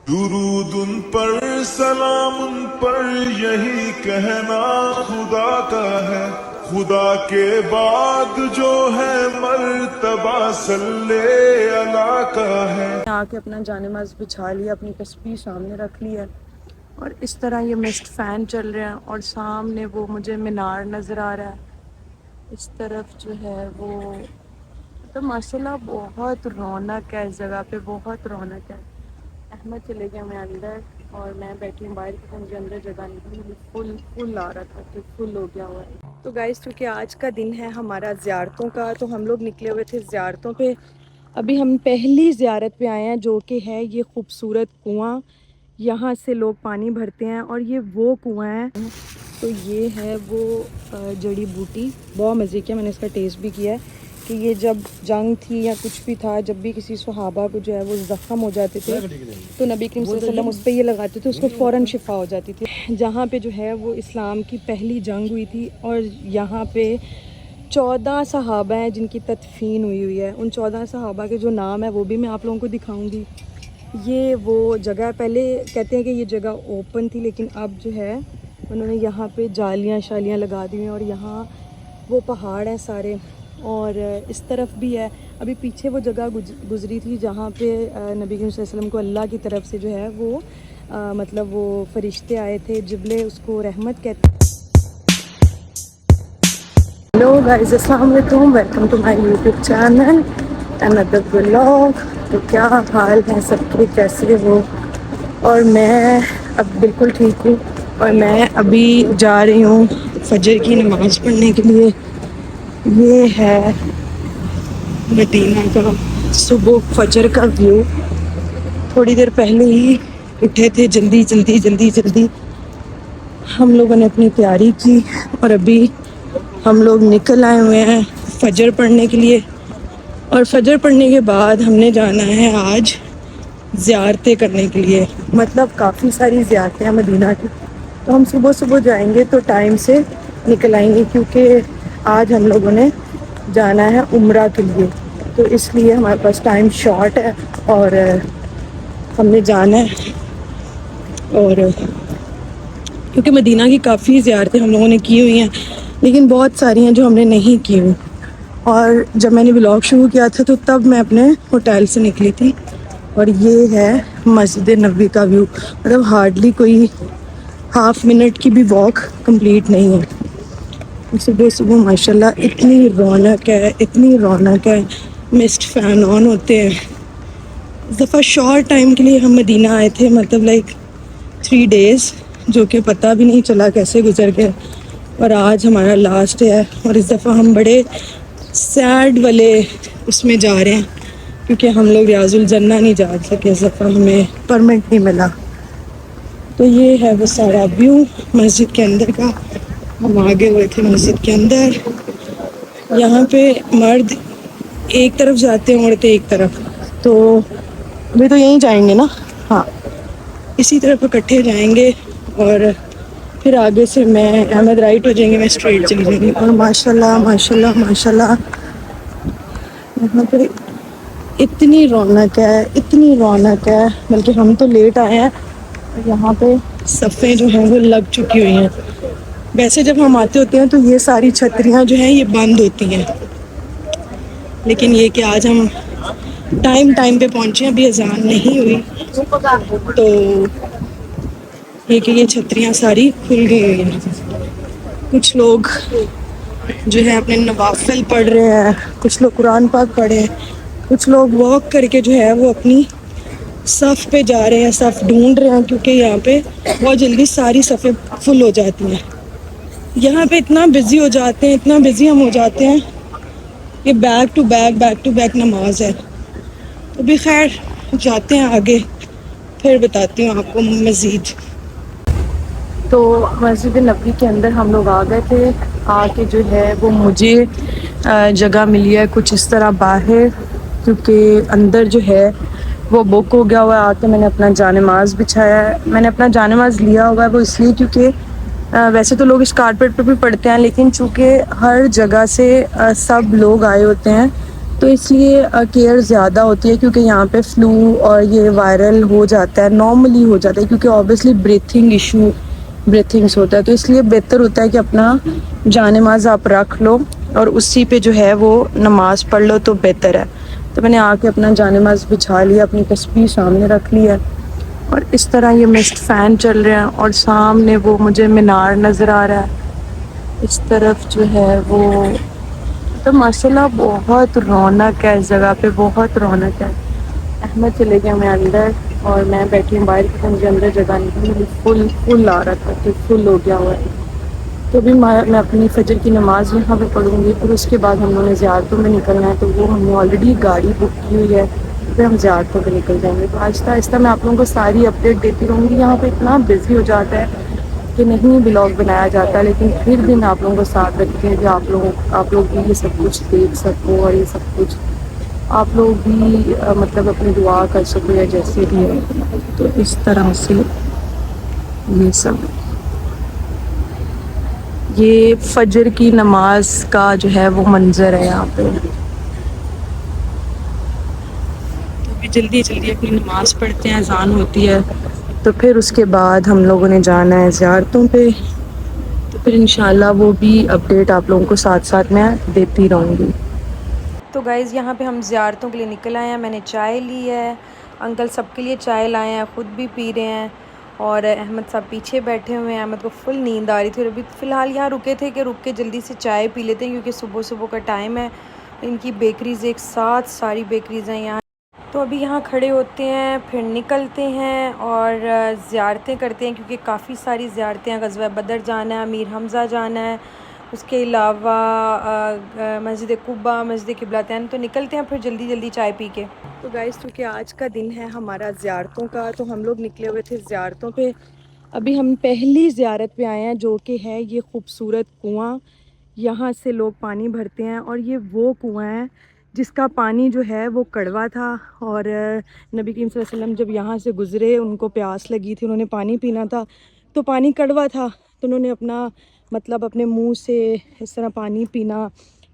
दुरूद उन पर सलाम उन पर यही कहना खुदा का है। खुदा के बाद जो है मर्तबा सल्ले अला का है। आके अपना जानेमाज़ बिछा लिया, अपनी तस्बीह सामने रख ली है और इस तरह ये मिस्ट फ़ैन चल रहे हैं और सामने वो मुझे मीनार नज़र आ रहा है। इस तरफ जो है वो तो माशाल्लाह बहुत रौनक है, इस जगह पे बहुत रौनक है। अहमद चले गया, मैं अंदर और मैं बैठी हूँ बाहर क्योंकि मुझे अंदर जगह नहीं थी। फुल आ रहा था कि फुल हो गया हुआ है। तो गाइस, क्योंकि आज का दिन है हमारा ज़ियारतों का, तो हम लोग निकले हुए थे ज़ियारतों पे। अभी हम पहली ज़ियारत पे आए हैं, जो कि है ये खूबसूरत कुआं। यहाँ से लोग पानी भरते हैं और ये वो कुआं है। तो ये है वो जड़ी बूटी, बहुत मज़े की है, मैंने इसका टेस्ट भी किया है कि ये जब जंग थी या कुछ भी था, जब भी किसी सहाबा को जो है वो ज़ख़म हो जाते थे तो नबी करीम सल्लल्लाहु अलैहि वसल्लम उस पर ये लगाते थे, उसको फ़ौरन शिफा हो जाती थी। जहाँ पे जो है वो इस्लाम की पहली जंग हुई थी और यहाँ पे 14 सहाबा हैं जिनकी तदफीन हुई है। उन 14 सहाबा के जो नाम है वो भी मैं आप लोगों को दिखाऊंगी। ये वो जगह, पहले कहते हैं कि ये जगह ओपन थी, लेकिन अब जो है उन्होंने यहाँ पे जालियाँ शालियाँ लगा दी हैं और यहाँ वो पहाड़ हैं सारे और इस तरफ भी है। अभी पीछे वो जगह गुजरी थी जहाँ पे नबी करीम सल्लल्लाहु अलैहि वसल्लम को अल्लाह की तरफ से जो है वो मतलब वो फरिश्ते आए थे, जिब्ले उसको रहमत कहते हैं। हेलो गाइस, अस्सलाम वालेकुम, welcome to my YouTube channel another vlog. तो क्या हाल है सबके, कैसे हो? और मैं अब बिल्कुल ठीक हूँ और मैं अभी जा रही हूँ फजर की नमाज़ पढ़ने के लिए। ये है मदीना का सुबह फजर का व्यू। थोड़ी देर पहले ही उठे थे, जल्दी जल्दी जल्दी जल्दी हम लोगों ने अपनी तैयारी की और अभी हम लोग निकल आए हुए हैं फजर पढ़ने के लिए। और फजर पढ़ने के बाद हमने जाना है आज ज़ियारतें करने के लिए, मतलब काफ़ी सारी ज़ियारतें हैं मदीना की। तो हम सुबह सुबह जाएंगे तो टाइम से निकल आएंगे क्योंकि आज हम लोगों ने जाना है उम्रा के लिए, तो इसलिए हमारे पास टाइम शॉर्ट है और हमने जाना है। और क्योंकि मदीना की काफ़ी ज़ियारतें हम लोगों ने की हुई हैं, लेकिन बहुत सारी हैं जो हमने नहीं की हुई। और जब मैंने व्लॉग शुरू किया था तो तब मैं अपने होटल से निकली थी और ये है मस्जिद नबवी का व्यू। मतलब हार्डली कोई हाफ मिनट की भी वॉक कंप्लीट नहीं है। सुबह सुबह माशाल्लाह इतनी रौनक है, इतनी रौनक है। मिस्ट फ़ैन ऑन होते हैं। इस दफ़ा शॉर्ट टाइम के लिए हम मदीना आए थे, मतलब लाइक 3 डेज़, जो कि पता भी नहीं चला कैसे गुजर गए। और आज हमारा लास्ट है और इस दफ़ा हम बड़े सैड वाले उसमें जा रहे हैं क्योंकि हम लोग रियाजुल जन्ना नहीं जा सके, इस दफ़ा हमें परमिट नहीं मिला। तो ये है वो सारा व्यू मस्जिद के अंदर का। हम आगे हुए थे मस्जिद के अंदर। यहाँ पे मर्द एक तरफ जाते हैं, औरतें एक तरफ। तो अभी तो यहीं जाएंगे ना, हाँ इसी तरफ इकट्ठे जाएंगे और फिर आगे से मैं अहमद राइट हो जाएंगे, मैं स्ट्रेट चली जाऊँगी। और माशाल्लाह माशाल्लाह माशाल्लाह यहाँ पे इतनी रौनक है, इतनी रौनक है, बल्कि हम तो लेट आए हैं। यहाँ पे सफ़ें जो हैं वो लग चुकी हुई हैं। वैसे जब हम आते होते हैं तो ये सारी छतरियाँ जो हैं ये बंद होती हैं, लेकिन ये कि आज हम टाइम पे पहुँचे, अभी अजान नहीं हुई तो ये कि ये छतरियाँ सारी खुल गई हुई हैं। कुछ लोग जो है अपने नवाफिल पढ़ रहे हैं, कुछ लोग कुरान पाक पढ़े, कुछ लोग वॉक करके जो है वो अपनी सफ़ पे जा रहे हैं, सफ़ ढूंढ रहे हैं क्योंकि यहाँ पे बहुत जल्दी सारी सफ़ें फुल हो जाती हैं। यहाँ पे इतना बिज़ी हो जाते हैं, इतना बिज़ी हम हो जाते हैं कि बैक टू बैक नमाज है। तो भी खैर जाते हैं आगे, फिर बताती हूँ आपको मज़ीद। तो मस्जिद नबवी के अंदर हम लोग आ गए थे। आके जो है वो मुझे जगह मिली है कुछ इस तरह बाहर, क्योंकि अंदर जो है वो बुक हो गया हुआ है। आके मैंने अपना जानेमाज़ बिछाया है। मैंने अपना जानेमाज़ लिया हुआ है वो इसलिए क्योंकि वैसे तो लोग इस कारपेट पे भी पढ़ते हैं, लेकिन चूँकि हर जगह से सब लोग आए होते हैं तो इसलिए केयर ज़्यादा होती है, क्योंकि यहाँ पे फ्लू और ये वायरल हो जाता है, नॉर्मली हो जाता है, क्योंकि ऑब्वियसली ब्रीथिंग्स होता है। तो इसलिए बेहतर होता है कि अपना जान-ए-नमाज़ आप रख लो और उसी पे जो है वो नमाज़ पढ़ लो तो बेहतर है। तो मैंने आके अपना जान-ए-नमाज़ बिछा लिया, अपनी तस्बीह सामने रख ली है और इस तरह ये मिस्ट फ़ैन चल रहे हैं और सामने वो मुझे मीनार नज़र आ रहा है। इस तरफ जो है वो तो माशाल्लाह बहुत रौनक है इस जगह पे, बहुत रौनक है। अहमद चले गया, मैं अंदर और मैं बैठी हूँ बाहर, क्योंकि मुझे अंदर जगह नहीं थी, फुल आ रहा था कि फुल हो गया हुआ है। तो अभी मैं अपनी फजर की नमाज़ यहाँ पे पढ़ूँगी, फिर उसके बाद हम लोगों ने ज़ियारतों में निकलना है, तो वो हमने ऑलरेडी गाड़ी बुक की हुई है, फिर हम ज़ियारतों पे निकल जाएंगे। तो आहिस्ता आहिस्ता मैं आप लोगों को सारी अपडेट देती रहूँगी। यहाँ पे इतना बिजी हो जाता है कि नहीं ब्लॉग बनाया जाता, लेकिन फिर भी मैं आप लोगों को साथ रखती हूँ कि आप लोग भी ये सब कुछ देख सको और ये सब कुछ आप लोग भी मतलब अपनी दुआ कर सको या जैसे भी है। तो इस तरह से ये सब, ये फजर की नमाज का जो है वो मंजर है यहाँ पे। तो अभी जल्दी जल्दी अपनी नमाज पढ़ते हैं, अजान होती है, तो फिर उसके बाद हम लोगों ने जाना है ज़ियारतों पे। तो फिर इंशाल्लाह वो भी अपडेट आप लोगों को साथ साथ मैं देती रहूँगी। तो गाइज़ यहाँ पे हम ज़ियारतों के लिए निकल आए हैं। मैंने चाय ली है, अंकल सबके लिए चाय लाए हैं, ख़ुद भी पी रहे हैं और अहमद साहब पीछे बैठे हुए हैं। अहमद को फुल नींद आ रही थी और अभी फ़िलहाल यहाँ रुके थे कि रुक के जल्दी से चाय पी लेते हैं, क्योंकि सुबह सुबह का टाइम है। इनकी बेकरीज़ एक साथ सारी बेकरीज़ हैं यहाँ। तो अभी यहाँ खड़े होते हैं, फिर निकलते हैं और ज़ियारतें करते हैं, क्योंकि काफ़ी सारी ज़ियारतें हैं। ग़ज़वा बदर जाना है, अमीर हमज़ा जाना है, उसके अलावा मस्जिद कुबा, मस्जिद क़िबलतैन। तो निकलते हैं फिर जल्दी जल्दी चाय पी के। तो गाइस, क्योंकि आज का दिन है हमारा ज़ियारतों का, तो हम लोग निकले हुए थे ज़ियारतों पे। अभी हम पहली ज़ियारत पे आए हैं, जो कि है ये खूबसूरत कुआँ। यहाँ से लोग पानी भरते हैं और ये वो कुआँ है जिसका पानी जो है वो कड़वा था और नबी करीम सल्लल्लाहु अलैहि वसल्लम जब यहाँ से गुज़रे, उनको प्यास लगी थी, उन्होंने पानी पीना था, तो पानी कड़वा था, तो उन्होंने अपना मतलब अपने मुंह से इस तरह पानी पीना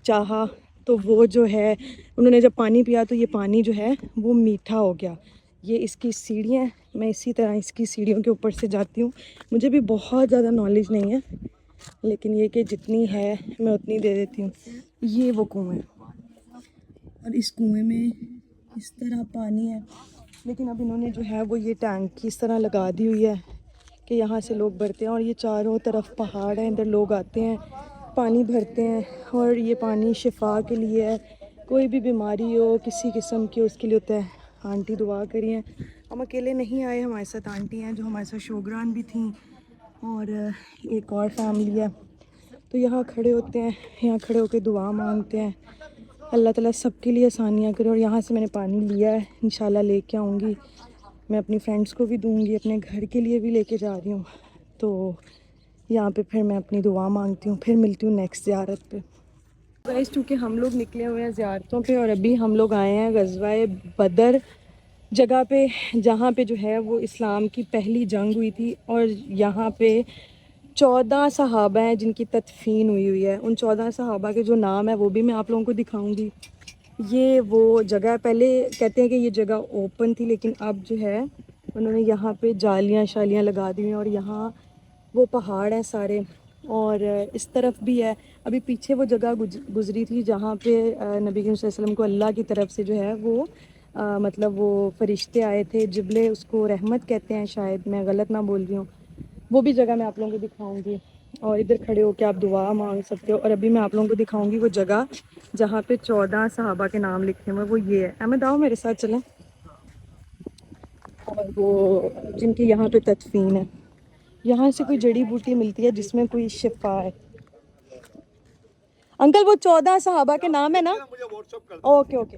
चाहा, तो वो जो है उन्होंने जब पानी पिया तो ये पानी जो है वो मीठा हो गया। ये इसकी सीढ़ियाँ, मैं इसी तरह इसकी सीढ़ियों के ऊपर से जाती हूँ। मुझे भी बहुत ज़्यादा नॉलेज नहीं है, लेकिन ये कि जितनी है मैं उतनी दे देती हूँ। ये वो कुआँ है और इस कुएँ में इस तरह पानी है, लेकिन अब इन्होंने जो है वो ये टैंक इस तरह लगा दी हुई है कि यहाँ से लोग भरते हैं और ये चारों तरफ पहाड़ हैं, इधर लोग आते हैं पानी भरते हैं और ये पानी शिफा के लिए है। कोई भी बीमारी हो किसी किस्म की उसके लिए होता है। आंटी दुआ करिए, हम अकेले नहीं आए, हमारे साथ आंटी हैं जो हमारे साथ शोगरान भी थी और एक और फैमिली है। तो यहाँ खड़े होते हैं, यहाँ खड़े होकर दुआ मांगते हैं, अल्लाह ताला सबके लिए आसानियाँ करे। और यहाँ से मैंने पानी लिया है, इंशाल्लाह लेके आऊँगी, मैं अपनी फ्रेंड्स को भी दूँगी, अपने घर के लिए भी लेके जा रही हूँ। तो यहाँ पे फिर मैं अपनी दुआ मांगती हूँ, फिर मिलती हूँ नेक्स्ट ज़ियारत पे। गाइस, क्योंकि हम लोग निकले हुए हैं ज़ियारतों पे और अभी हम लोग आए हैं ग़ज़वा बदर जगह पे, जहाँ पे जो है वो इस्लाम की पहली जंग हुई थी और यहाँ पे 14 सहाबा हैं जिनकी तदफीन हुई है। उन 14 सहाबा के जो नाम है वो भी मैं आप लोगों को दिखाऊंगी। ये वो जगह, पहले कहते हैं कि ये जगह ओपन थी, लेकिन अब जो है उन्होंने यहाँ पे जालियाँ शालियाँ लगा दी हैं और यहाँ वो पहाड़ हैं सारे और इस तरफ भी है। अभी पीछे वो जगह गुजरी थी जहाँ पे नबी करीम सल्लल्लाहु अलैहि वसल्लम को अल्लाह की तरफ से जो है वो मतलब वो फरिश्ते आए थे, जिबले, उसको रहमत कहते हैं शायद, मैं गलत ना बोल रही हूँ। वो भी जगह मैं आप लोगों को दिखाऊंगी और इधर खड़े होकर आप दुआ मांग सकते हो। और अभी मैं आप लोगों को दिखाऊंगी वो जगह जहाँ पे 14 सहाबा के नाम लिखे हुए, वो ये है। अहमद आओ मेरे साथ चलें। और वो जिनकी यहाँ पे तदफीन है, यहाँ से कोई जड़ी बूटी मिलती है जिसमें कोई शिफा है। अंकल वो 14 सहाबा के नाम है ना? Okay okay.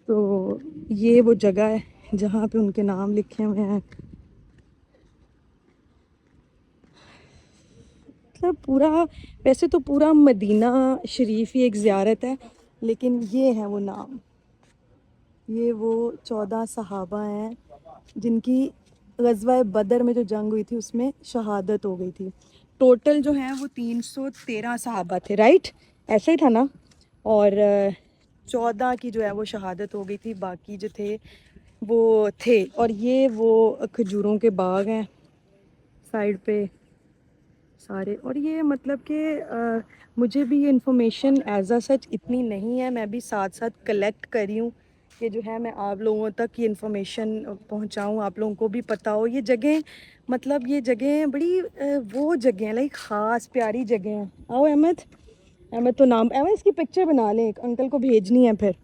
तो ये वो जगह है जहाँ पे उनके नाम लिखे हुए हैं। मतलब पूरा, वैसे तो पूरा मदीना शरीफ ही एक ज़ियारत है, लेकिन ये है वो नाम, ये वो 14 सहाबा हैं जिनकी ग़ज़वा बदर में जो जंग हुई थी उसमें शहादत हो गई थी। टोटल जो है वो 313 सहाबा थे, राइट? ऐसा ही था ना? और 14 की जो है वो शहादत हो गई थी, बाकी जो थे वो थे। और ये वो खजूरों के बाग हैं साइड पे सारे। और ये मतलब कि मुझे भी ये इन्फॉर्मेशन एज अ सच इतनी नहीं है, मैं भी साथ साथ कलेक्ट करी हूँ कि जो है मैं आप लोगों तक ये इन्फॉर्मेशन पहुँचाऊँ, आप लोगों को भी पता हो ये जगह। मतलब ये जगह बड़ी वो जगह है, लाइक ख़ास प्यारी जगह है। आओ अहमद, अहमद तो नाम, अहमद इसकी पिक्चर बना लें, एक अंकल को भेजनी है फिर।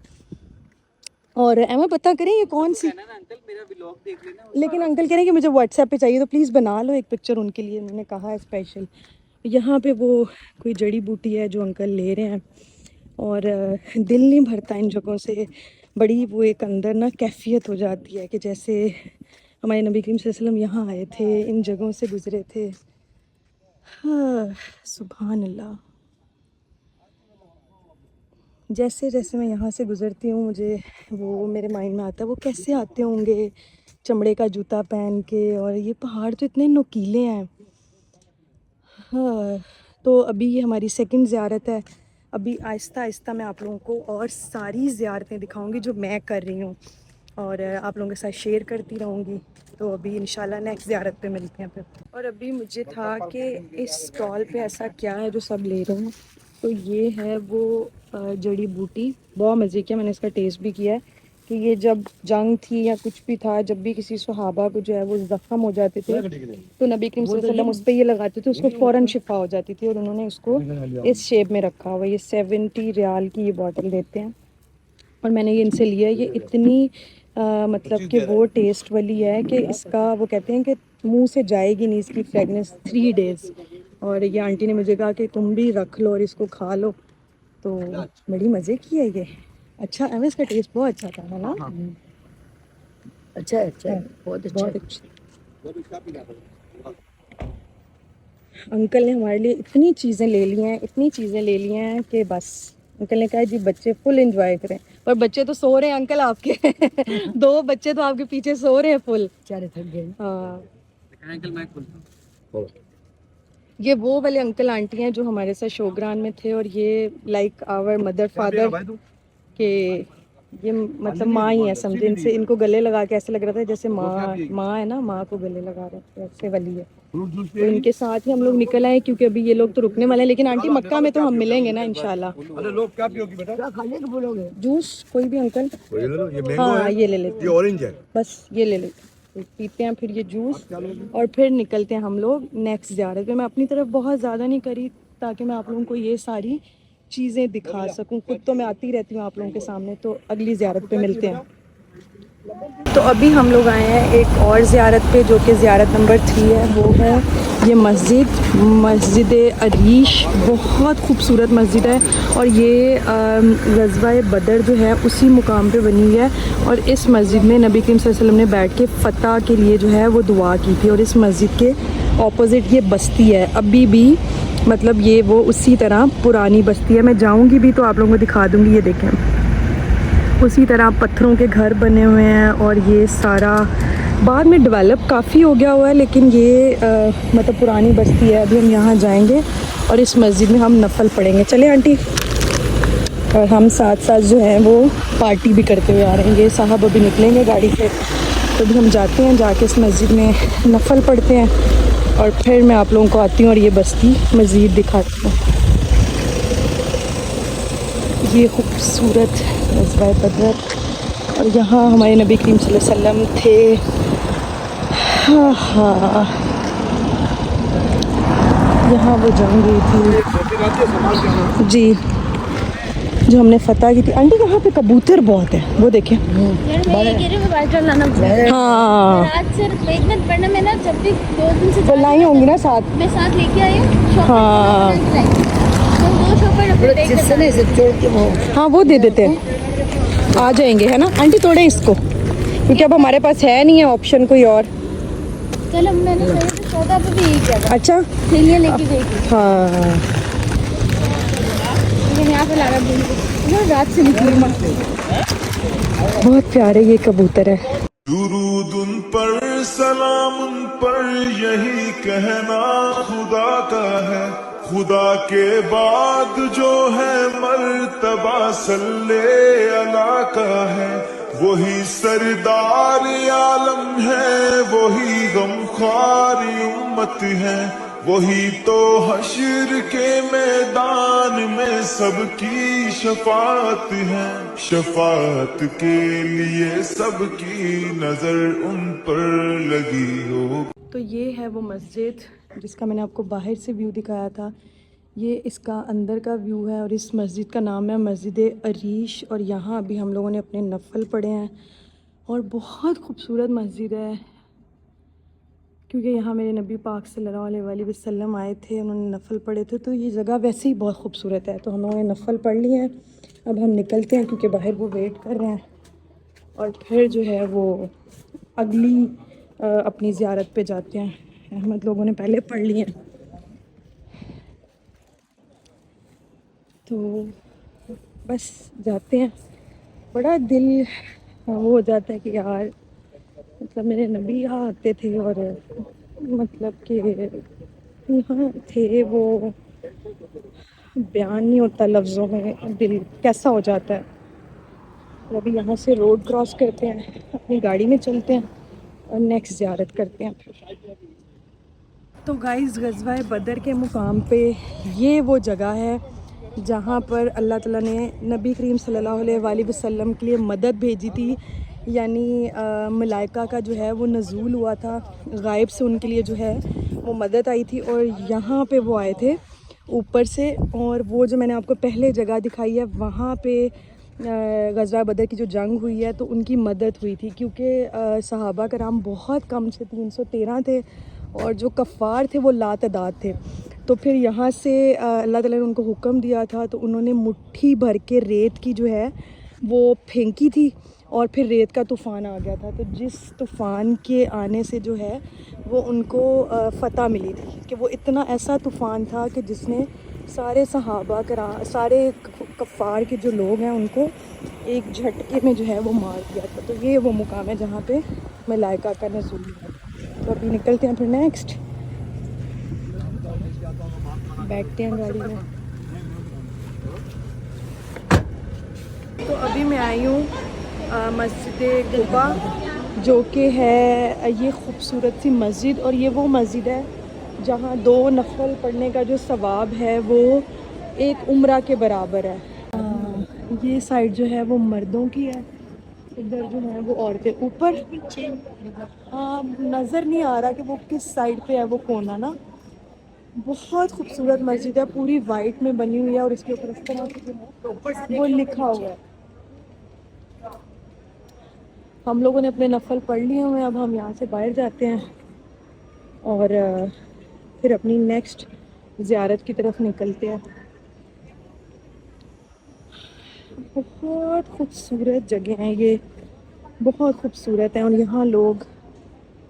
और अहमद पता करें ये कौन सी, अंकल मेरा व्लॉग देख लेना। लेकिन अंकल कह रहे हैं कि मुझे व्हाट्सएप पे चाहिए, तो प्लीज़ बना लो एक पिक्चर उनके लिए, उन्होंने कहा है स्पेशल। यहाँ पे वो कोई जड़ी बूटी है जो अंकल ले रहे हैं। और दिल नहीं भरता इन जगहों से, बड़ी वो एक अंदर ना कैफियत हो जाती है कि जैसे हमारे नबी करीम सल्लल्लाहु अलैहि वसल्लम यहाँ आए थे, इन जगहों से गुजरे थे। हाँ, सुभान अल्लाह। जैसे जैसे मैं यहाँ से गुज़रती हूँ मुझे वो मेरे माइंड में आता है वो कैसे आते होंगे चमड़े का जूता पहन के, और ये पहाड़ तो इतने नुकीले हैं। हाँ, तो अभी ये हमारी सेकंड ज़ियारत है। अभी आहिस्ता आहिस्ता मैं आप लोगों को और सारी ज़ियारतें दिखाऊंगी जो मैं कर रही हूँ, और आप लोगों के साथ शेयर करती रहूँगी। तो अभी इंशाल्लाह नेक्स्ट ज़ियारत पे मिलते हैं फिर। और अभी मुझे था कि इस स्टॉल पे ऐसा क्या है जो सब ले रहे हैं, तो ये है वो जड़ी बूटी, बहुत मज़े की है, मैंने इसका टेस्ट भी किया है। कि ये जब जंग थी या कुछ भी था, जब भी किसी सहाबा को जो है वो ज़ख्म हो जाते थे तो नबी करीम सल्लल्लाहु अलैहि वसल्लम उस पर ये लगाते थे, उसको फ़ौरन शिफा हो जाती थी। और उन्होंने उसको इस शेप में रखा हुआ। ये 70 रियाल की ये बॉटल देते हैं, और मैंने ये इनसे लिया। ये इतनी मतलब कि वो टेस्ट वाली है कि इसका वो कहते हैं कि मुंह से जाएगी नहीं इसकी फ्रेगनेंस 3 डेज़। और ये आंटी ने मुझे कहा कि तुम भी रख लो और इसको खा लो, तो बड़ी मज़े की है ये। अच्छा है, इसका टेस्ट बहुत अच्छा था, है ना? अच्छा है, अच्छा है, बहुत अच्छा है। अंकल ने हमारे लिए इतनी चीज़ें ले ली हैं, इतनी चीज़ें ले ली हैं कि बस। अंकल ने कहा जी बच्चे फुल एंजॉय करें, पर बच्चे तो सो रहे हैं अंकल आपके। 2 बच्चे तो आपके पीछे सो रहे हैं फुल। बेचारे थक गए। हाँ, अंकल मैं खुलता हूँ। ये वो वाले अंकल आंटी हैं जो हमारे साथ शोग्रान में थे, और ये लाइक आवर मदर फादर के, ये मतलब माँ ही है समझे। इनसे इनको गले लगा के ऐसे लग रहा था जैसे माँ है ना, माँ को गले लगा रहे थे, ऐसे वाली है। तो इनके साथ ही हम लोग निकल आए, क्योंकि अभी ये लोग तो रुकने वाले हैं। लेकिन आंटी मक्का में तो हम मिलेंगे ना इंशाल्लाह। अरे लोग क्या पियोगी बेटा? क्या खाने को बोलोगे? जूस कोई भी अंकल? ये ले लो, ये मैंगो हाँ है, ये ले लेते ये हैं, ऑरेंज है। बस ये ले लेते हैं, तो पीते हैं फिर ये जूस, और फिर निकलते हैं हम लोग नेक्स्ट ज़ियारत पे। मैं अपनी तरफ बहुत ज़्यादा नहीं करी ताकि मैं आप लोगों को ये सारी चीज़ें दिखा सकूं, खुद तो मैं आती रहती हूँ आप लोगों के सामने। तो अगली ज़ियारत पे मिलते हैं। तो अभी हम लोग आए हैं एक और ज़ियारत पे, जो कि ज़ियारत नंबर 3 है। वो है ये मस्जिद अरीश, बहुत खूबसूरत मस्जिद है। और ये ग़ज़वा-ए बदर जो है उसी मुकाम पे बनी हुई है। और इस मस्जिद में नबी करीम सल्लल्लाहु अलैहि वसल्लम ने बैठ के फ़तह के लिए जो है वो दुआ की थी। और इस मस्जिद के ऑपोज़िट ये बस्ती है, अभी भी मतलब ये वो उसी तरह पुरानी बस्ती है। मैं जाऊँगी भी तो आप लोगों को दिखा दूँगी। ये देखें, उसी तरह पत्थरों के घर बने हुए हैं, और ये सारा बाद में डेवलप काफ़ी हो गया हुआ है, लेकिन ये मतलब पुरानी बस्ती है। अभी हम यहाँ जाएंगे और इस मस्जिद में हम नफल पढ़ेंगे। चले आंटी, और हम साथ साथ जो है वो पार्टी भी करते हुए आ रहे हैं। ये साहब अभी निकलेंगे गाड़ी से, तो अभी हम जाते हैं, जाके इस मस्जिद में नफल पढ़ते हैं, और फिर मैं आप लोगों को आती हूँ और ये बस्ती मज़ीद दिखाती हूँ। ये खूबसूरत ग़ज़वा-ए बदर, और यहाँ हमारे नबी करीम सल्लल्लाहु अलैहि वसल्लम थे। हाँ, यहाँ वो जंग हुई थी जी, जो हमने फतह की थी। आंटी यहाँ पे कबूतर बहुत है, वो देखें। हाँ, वो लाई होंगी ना साथ। मैं साथ लेके आई हूँ। हाँ हाँ, वो दे देते हैं, आ जाएंगे, है ना आंटी? तोड़े इसको, क्योंकि अब हमारे पास है नहीं है ऑप्शन कोई और। कल मैंने 14 पे भी यही किया था। अच्छा, थैलियाँ लेके गई थी। हाँ, यहाँ पे ला रहा रात से निकली। बहुत प्यारे ये कबूतर है। दुरूद उन पर, सलाम उन पर, यही कहना खुदा का है, खुदा के बाद जो है मर्तबा सल्ले अला का है, वही सरदार आलम है, वही गमख्वार उम्मत है, वही तो हश्र के मैदान में सबकी शफात है। शफात के लिए सबकी नजर उन पर लगी हो। तो ये है वो मस्जिद जिसका मैंने आपको बाहर से व्यू दिखाया था। ये इसका अंदर का व्यू है और इस मस्जिद का नाम है मस्जिद अरीश। और यहाँ अभी हम लोगों ने अपने नफ़ल पढ़े हैं और बहुत खूबसूरत मस्जिद है, क्योंकि यहाँ मेरे नबी पाक सल्लल्लाहु अलैहि वसल्लम आए थे, उन्होंने नफ़ल पढ़े थे। तो ये जगह वैसे ही बहुत खूबसूरत है। तो हम लोगों ने नफ़ल पढ़ लिए हैं, अब हम निकलते हैं क्योंकि बाहर वो वेट कर रहे हैं। और फिर जो है वो अगली अपनी ज़ियारत पे जाते हैं। अहमद लोगों ने पहले पढ़ लिए हैं, तो बस जाते हैं। बड़ा दिल वो हो जाता है कि यार मतलब मेरे नबी यहाँ आते थे और मतलब कि यहाँ थे, वो बयान नहीं होता लफ्ज़ों में, दिल कैसा हो जाता है। और अभी यहाँ से रोड क्रॉस करते हैं, अपनी गाड़ी में चलते हैं और नेक्स्ट ज़ियारत करते हैं फिर। तो गाइस गज़वा बदर के मुकाम पे ये वो जगह है जहाँ पर अल्लाह ताला ने नबी करीम सल्लल्लाहु अलैहि वसल्लम के लिए मदद भेजी थी। यानी मलाइका का जो है वो नज़ूल हुआ था, गायब से उनके लिए जो है वो मदद आई थी और यहाँ पे वो आए थे ऊपर से। और वो जो मैंने आपको पहले जगह दिखाई है वहाँ पे गज़वा बदर की जो जंग हुई है तो उनकी मदद हुई थी, क्योंकि सहाबा कराम बहुत कम से 313 थे और जो कफ़ार थे वो लातदाद थे। तो फिर यहाँ से अल्लाह ताला ने उनको हुक्म दिया था, तो उन्होंने मुट्ठी भर के रेत की जो है वो फेंकी थी और फिर रेत का तूफ़ान आ गया था। तो जिस तूफ़ान के आने से जो है वो उनको फ़तह मिली थी, कि वो इतना ऐसा तूफ़ान था कि जिसने सारे सहाबा करा सारे कफ़ार के जो लोग हैं उनको एक झटके में जो है वो मार दिया था। तो ये वो मुकाम है जहाँ पे मलाइका का नज़ूल हुआ। तो अभी निकलते हैं फिर नेक्स्ट, बैठते हैं गाड़ी में। तो अभी मैं आई हूँ मस्जिद कुबा, जो कि है ये खूबसूरत सी मस्जिद। और ये वो मस्जिद है जहाँ 2 नफल पढ़ने का जो सवाब है वो एक उम्रा के बराबर है। ये साइड जो है वो मर्दों की है, इधर जो है वो औरतें। ऊपर नज़र नहीं आ रहा कि वो किस साइड पे है वो कोना ना। बहुत खूबसूरत मस्जिद है, पूरी वाइट में बनी हुई है और इसके ऊपर इस तरह से जो है वो लिखा हुआ है। हम लोगों ने अपने नफल पढ़ लिए हुए हैं, अब हम यहाँ से बाहर जाते हैं और फिर अपनी नेक्स्ट ज़ियारत की तरफ निकलते हैं। बहुत खूबसूरत जगह हैं ये, बहुत खूबसूरत हैं और यहाँ लोग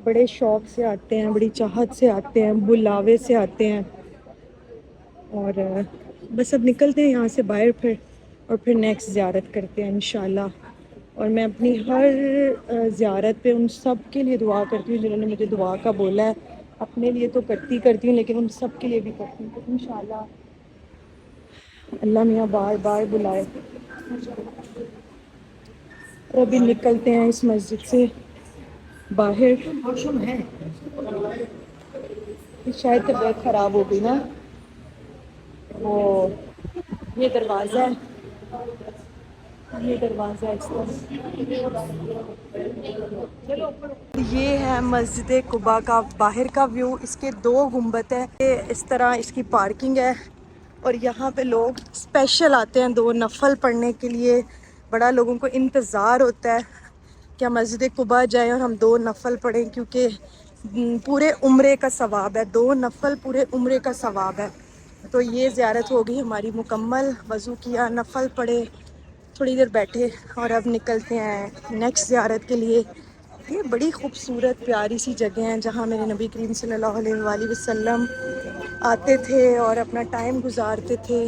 बड़े शौक़ से आते हैं, बड़ी चाहत से आते हैं, बुलावे से आते हैं। और बस अब निकलते हैं यहाँ से बाहर फिर, और फिर नेक्स्ट ज़ियारत करते हैं इंशाल्लाह। और मैं अपनी हर ज़ियारत पे उन सब के लिए दुआ करती हूँ जिन्होंने मुझे दुआ का बोला है। अपने लिए तो करती हूँ, लेकिन उन सब के लिए भी करती हूँ, तो इंशाल्लाह अल्लाह मियाँ बार बार बुलाए। और अभी निकलते हैं इस मस्जिद से बाहर। मौसम है शायद तबीयत ख़राब हो गई ना। वो ये दरवाज़ा है, ये दरवाज़ा इसका। ये है मस्जिद कुबा का बाहर का व्यू। इसके 2 गुंबद हैं, ये इस तरह इसकी पार्किंग है और यहाँ पे लोग स्पेशल आते हैं 2 नफल पढ़ने के लिए। बड़ा लोगों को इंतज़ार होता है कि हम मस्जिद कुबा जाएं और हम 2 नफल पढ़ें, क्योंकि पूरे उम्रे का सवाब है, 2 नफल पूरे उम्रे का सवाब है। तो ये ज़ियारत हो गई हमारी मुकम्मल। वज़ू किया, नफल पढ़े, थोड़ी देर बैठे और अब निकलते हैं नेक्स्ट ज़ियारत के लिए। ये बड़ी खूबसूरत प्यारी सी जगह हैं जहाँ मेरे नबी करीम सल्लल्लाहु अलैहि वसल्लम आते थे और अपना टाइम गुजारते थे।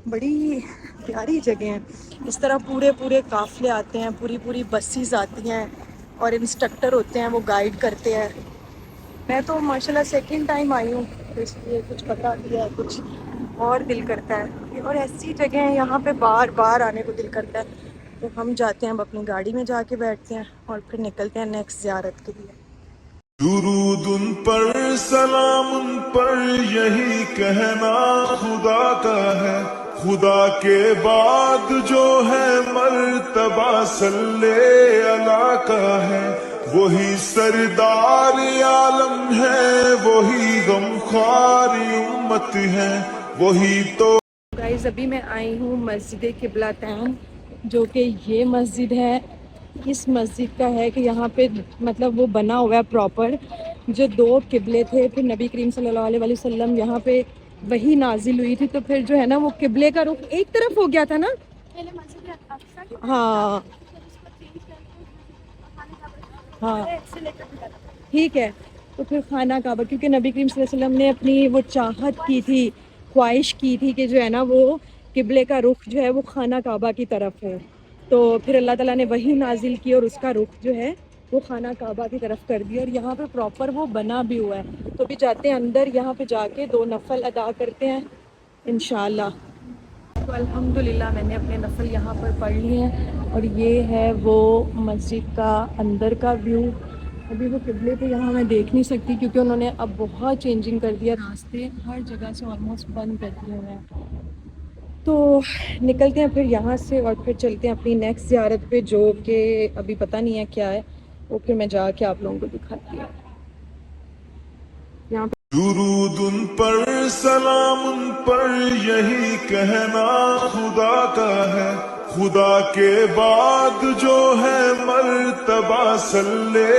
बड़ी प्यारी जगह हैं। इस तरह पूरे काफ़िले आते हैं, पूरी बसेस आती हैं और इंस्ट्रक्टर होते हैं, वो गाइड करते हैं। मैं तो माशाल्लाह सेकंड टाइम आई हूँ तो इसलिए कुछ पता नहीं है, कुछ और दिल करता है। और ऐसी जगह है यहाँ पे बार बार आने को दिल करता है। तो हम जाते हैं, अब अपनी गाड़ी में जाके बैठते हैं और फिर निकलते हैं नेक्स्ट ज़ियारत के लिए। दुरूद उन पर सलाम उन पर यही कहना खुदा का है, खुदा के बाद जो है मर्तबा सल्ले अला का है, वही सरदार आलम है, वही गमख्वार उम्मत है, वही तो। गाइस अभी मैं आई हूँ मस्जिद किबलातैन, जो कि ये मस्जिद है। इस मस्जिद का है कि यहाँ पे मतलब वो बना हुआ है प्रॉपर, जो दो किबले थे, फिर नबी करीम सल्लल्लाहु अलैहि वसल्लम यहाँ पे वही नाजिल हुई थी, तो फिर जो है ना वो किबले का रुख एक तरफ हो गया था ना। हाँ हाँ ठीक है। तो फिर खाना काबा, क्योंकि नबी करीम सल्लल्लाहु अलैहि वसल्लम ने अपनी वो चाहत की थी, ख्वाहिश की थी कि जो है ना वो किबले का रुख जो है वो खाना काबा की तरफ है। तो फिर अल्लाह ताला ने वही नाजिल की और उसका रुख जो है वो खाना काबा की तरफ कर दिया, और यहाँ पे प्रॉपर वो बना भी हुआ है। तो भी जाते हैं अंदर, यहाँ पे जाके 2 नफल अदा करते हैं इंशाल्लाह। तो अल्हम्दुलिल्लाह मैंने अपने नफल यहाँ पर पढ़ लिए हैं, और ये है वो मस्जिद का अंदर का व्यू। अभी वो किबले पे यहाँ मैं देख नहीं सकती, क्योंकि उन्होंने अब बहुत चेंजिंग कर दिया, रास्ते हर जगह से ऑलमोस्ट बंद कर दिए हुए हैं। तो निकलते हैं फिर यहाँ से और फिर चलते हैं अपनी नेक्स्ट ज़ियारत पे, जो कि अभी पता नहीं है क्या है, वो फिर मैं जाके आप लोगों को दिखाती हूँ। यहाँ पे दुरूद उन पर सलाम उन पर यही कहना खुदा का है, खुदा के बाद जो है मर्तबा सल्ले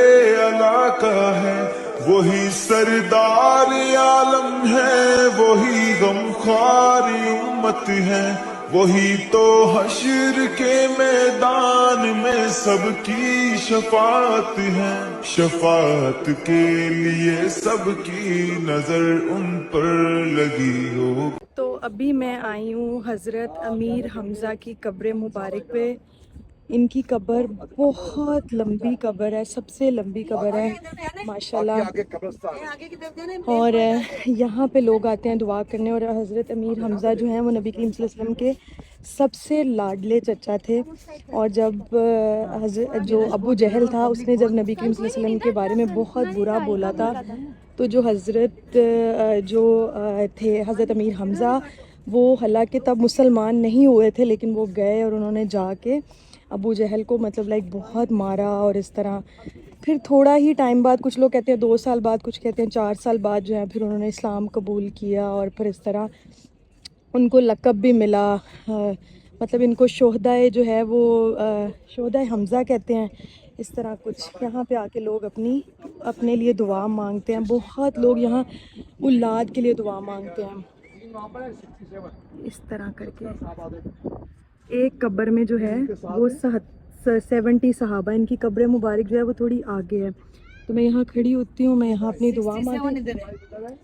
अला का है, वही सरदार आलम है, वही गमख्वार उम्मत है, वही तो हश्र के मैदान में सबकी शफाअत है, शफाअत के लिए सबकी नजर उन पर लगी हो। तो अभी मैं आई हूँ हज़रत अमीर हमज़ा की कब्र मुबारक पे। इनकी कब्र बहुत लंबी कब्र है, सबसे लंबी कब्र है माशाल्लाह। और यहाँ पे लोग आते हैं दुआ करने, और हज़रत अमीर हमज़ा जो हैं वो नबी करीम सल्लल्लाहु अलैहि वसल्लम के सबसे लाडले चचा थे। और जब जो अबू जहल था, उसने जब नबी करीम सल्लल्लाहु अलैहि वसल्लम के बारे में बहुत बुरा बोला था, तो जो हज़रत थे हज़रत अमीर हमज़ा, वो हालांकि तब मुसलमान नहीं हुए थे, लेकिन वो गए और उन्होंने जाके अबू जहल को मतलब लाइक बहुत मारा। और इस तरह फिर थोड़ा ही टाइम बाद, कुछ लोग कहते हैं 2 साल बाद, कुछ कहते हैं 4 साल बाद जो है फिर उन्होंने इस्लाम कबूल किया, और फिर इस तरह उनको लक़ब भी मिला। मतलब इनको शोहदाए जो है वो शोहदाए हमज़ा कहते हैं। इस तरह कुछ यहाँ पे आके लोग अपने लिए दुआ मांगते हैं। बहुत लोग यहाँ औलाद के लिए दुआ मांगते हैं। इस तरह करके एक कब्र में जो है वो 70 सहाबा, इनकी कब्र मुबारक जो है वो थोड़ी आगे है। तो मैं यहाँ खड़ी होती हूँ, मैं यहाँ अपनी दुआ मांगती हूँ।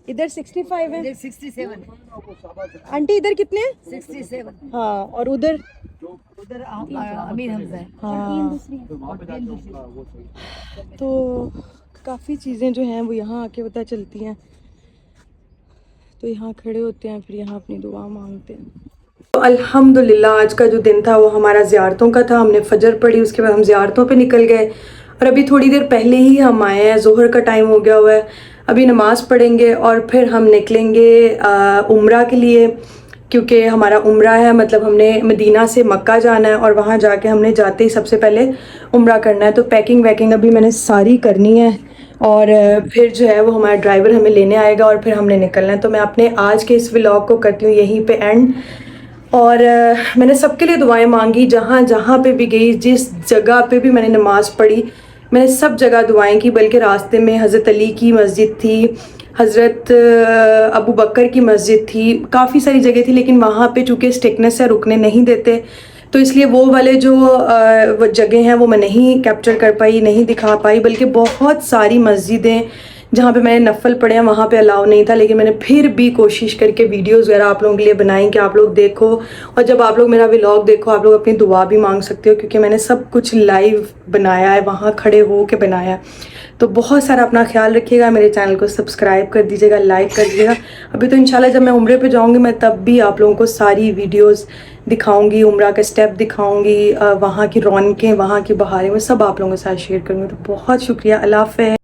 इधर 65 है, 67 आंटी इधर कितने हैं? 67 हाँ, और उधर अमीर हमजा है। हाँ। तो काफ़ी चीज़ें जो हैं वो यहाँ आके पता चलती हैं। तो यहाँ खड़े होते हैं, फिर यहाँ अपनी दुआ मांगते हैं। तो अल्हम्दुलिल्लाह आज का जो दिन था वो हमारा ज़ियारतों का था। हमने फजर पढ़ी, उसके बाद हम ज़ियारतों पे निकल गए, और अभी थोड़ी देर पहले ही हम आए हैं। ज़ोहर का टाइम हो गया हुआ है, अभी नमाज़ पढ़ेंगे और फिर हम निकलेंगे उम्रा के लिए, क्योंकि हमारा उम्रा है। मतलब हमने मदीना से मक्का जाना है, और वहाँ जाके हमने जाते ही सबसे पहले उम्रा करना है। तो पैकिंग वैकिंग अभी मैंने सारी करनी है, और फिर जो है वो हमारा ड्राइवर हमें लेने आएगा और फिर हमने निकलना है। तो मैं अपने आज के इस व्लॉग को करती हूँ यहीं पे एंड। और मैंने सबके लिए दुआएं मांगी, जहाँ जहाँ पे भी गई, जिस जगह पे भी मैंने नमाज़ पढ़ी, मैंने सब जगह दुआएं की। बल्कि रास्ते में हज़रत अली की मस्जिद थी, हज़रत अबू बकर की मस्जिद थी, काफ़ी सारी जगह थी, लेकिन वहाँ पे चूँकि स्टिकनेस है रुकने नहीं देते, तो इसलिए वो वाले जो जगह हैं वो मैं नहीं कैप्चर कर पाई, नहीं दिखा पाई। बल्कि बहुत सारी मस्जिदें जहाँ पे मैंने नफल पढ़े हैं वहाँ पे अलाउ नहीं था, लेकिन मैंने फिर भी कोशिश करके वीडियोस वगैरह आप लोगों के लिए बनाई कि आप लोग देखो, और जब आप लोग मेरा व्लॉग देखो आप लोग अपनी दुआ भी मांग सकते हो, क्योंकि मैंने सब कुछ लाइव बनाया है, वहाँ खड़े हो के बनाया है। तो बहुत सारा अपना ख्याल रखिएगा, मेरे चैनल को सब्सक्राइब कर दीजिएगा, लाइक कर दीजिएगा। अभी तो इंशाल्लाह जब मैं उम्रे पे जाऊँगी मैं तब भी आप लोगों को सारी वीडियोस दिखाऊंगी, उम्रा का स्टेप दिखाऊंगी, वहाँ की रौनकें, वहाँ की बहारें, मैं सब आप लोगों के साथ शेयर करूँगी। तो बहुत शुक्रिया, अल्लाह हाफ़िज़।